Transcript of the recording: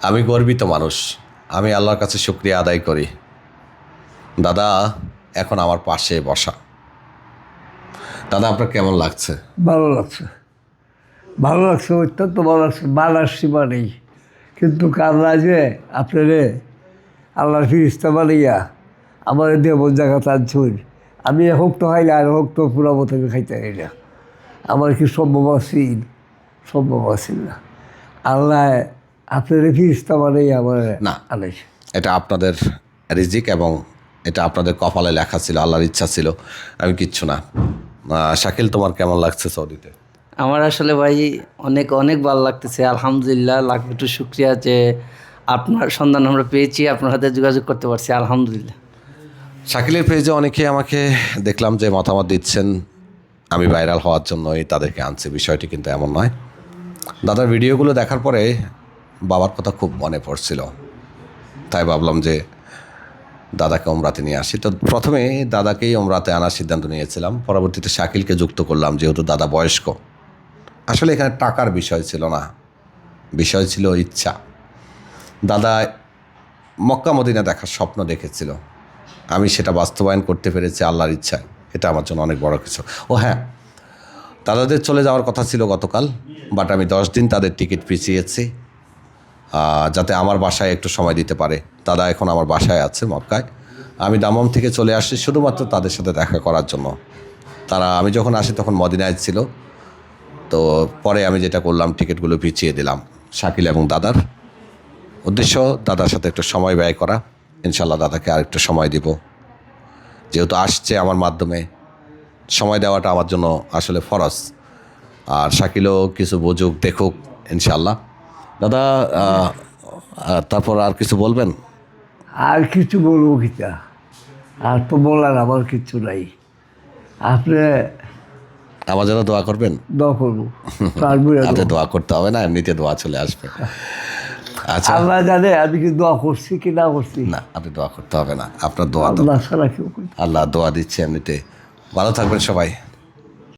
আমি গর্বিত মানুষ। আমি আল্লাহর কাছে শুকরিয়া আদায় করি, দাদা এখন আমার পাশে বসা। দাদা আপনার কেমন লাগছে? ভালো লাগছে, ভালো লাগছে, অত্যন্ত ভালো লাগছে। বালার সীমা নেই। কিন্তু কাররা যে আপনারে আল্লাহর ফিরিস্তা বানাইয়া আমার দেবন জায়গা টানছুন, আমি হোক তো খাইলে আর হোক তো পুরাবো থেকে খাইতে হয় না। আমার কি সম্ভব আছিল? সম্ভব আছিল না। আল্লাহ আপনারে ফিরিস্তা বানাইয়া আমার না, আনাইছে। এটা আপনাদের রিজিক এবং এটা আপনাদের কপালে লেখা ছিল, আল্লাহর ইচ্ছা ছিল। আমি কিচ্ছু না। শাকিল, তোমার কেমন লাগছে সৌদিতে? আমার আসলে ভাই অনেক অনেক ভালো লাগতেছে, আলহামদুলিল্লাহ। লাখ একটু শুক্রিয়া যে আপনার সন্ধান আমরা পেয়েছি, আপনার সাথে যোগাযোগ করতে পারছি, আলহামদুলিল্লাহ। শাকিলের পেজে অনেকে আমাকে দেখলাম যে মতামত দিচ্ছেন আমি ভাইরাল হওয়ার জন্যই তাদেরকে আনছি। বিষয়টি কিন্তু এমন নয়। দাদার ভিডিওগুলো দেখার পরে বাবার কথা খুব মনে পড়ছিল, তাই ভাবলাম যে দাদাকে ওমরাতে নিয়ে আসি। তো প্রথমে দাদাকেই ওমরাতে আনার সিদ্ধান্ত নিয়েছিলাম, পরবর্তীতে শাকিলকে যুক্ত করলাম যেহেতু দাদা বয়স্ক। আসলে এখানে টাকার বিষয় ছিল না, বিষয় ছিল ইচ্ছা। দাদা মক্কা মদিনা দেখার স্বপ্ন দেখেছিল, আমি সেটা বাস্তবায়ন করতে পেরেছি আল্লাহর ইচ্ছায়। এটা আমার জন্য অনেক বড় কিছু। ও হ্যাঁ, দাদাদের চলে যাওয়ার কথা ছিল গতকাল, বাট আমি 10 দিন তাদের টিকিট পিছিয়েছি যাতে আমার বাসায় একটু সময় দিতে পারে। দাদা এখন আমার বাসায় আছে মক্কায়। আমি দামম থেকে চলে আসছি শুধুমাত্র তাদের সাথে দেখা করার জন্য। আমি যখন আসি তখন মদিনায় ছিল। তো পরে আমি যেটা করলাম, টিকিটগুলো পিছিয়ে দিলাম। শাকিল এবং দাদার উদ্দেশ্য দাদার সাথে একটু সময় ব্যয় করা। ইনশাল্লাহ দাদাকে আর একটু সময় দিব, যেহেতু আসছে আমার মাধ্যমে। সময় দেওয়াটা আমার জন্য আসলে ফরজ। আর শাকিলও কিছু বুঝুক, দেখুক ইনশাল্লাহ। দাদা তারপর আর কিছু বলবেন? আর কিছু বলবো কিতা? আর তো বলার আমার কিছু নাই। আপনি আমার জন্য দোয়া করবেন? দোয়া করবো, পারবো না আপনি দোয়া। দোয়া করতে হবে না, এমনিতে দোয়া চলে আসবে। আচ্ছা, আল্লাহ জানে আমি কি দোয়া করছি কি না করছি। না আপনি দোয়া করতে হবে না, আপনার দোয়া তো আল্লাহ ছাড়া কেউ করি। আল্লাহ দোয়া দিচ্ছে এমনিতে। ভালো থাকবেন সবাই।